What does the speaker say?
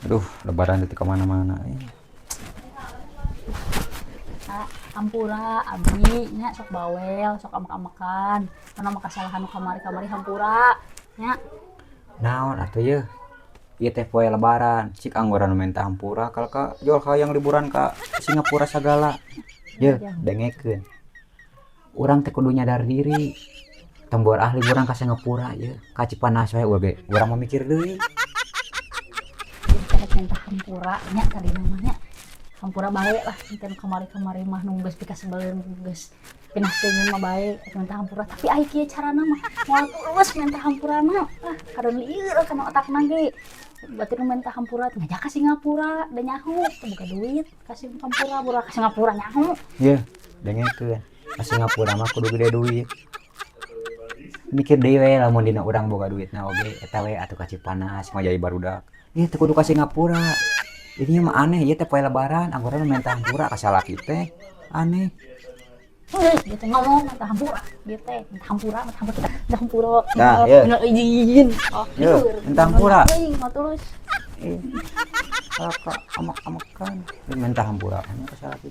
Aduh, lebaran itu kemana-mana. Hampura abdi nya sok bawel sok amak-amakan mana mah kasalahan nu kamari-kamari hampura nya Naon atuh ye? Ieu teh poe lebaran, cik anggoran minta hampura kalau ka jual yang liburan ka Singapura sagala. Ye, dengekeun. Urang teh kudu nyadar diri. Tembor ahli liburan ka Singapura ye, ka Cipanas wae ge. Urang memikir deui. jadi kada minta hampura nya tadi namanya hampura bae lah enten kamari-kamari mah nu geus pika sebeleun geus pindah teuing mah bae minta hampura tapi aya kieu carana mah moal tulus minta hampurana kada lieur kana otakna ge berarti nu minta hampura teh ngajak ka Singapura da nyaho teu boga duit kasih hampura burak ka Singapura nyaho Ye, dengekeun. Ka Singapura mah kudu gede duit. Mikir deui we lamun dina urang boga duitna oge eta we atuh ka Cipanas mah jadi barudak. Ieu teh kudu ka Singapura. Ini mah aneh ieu teh poe lebaran anggoran minta hampura ka salaki teh. Aneh. dia teh ngomong minta hampura dia teh minta hampura minta hampura Dah, ye. minta izin Ye, minta hampura. mah tulus Kakak amak-amakan minta hampura ka salaki.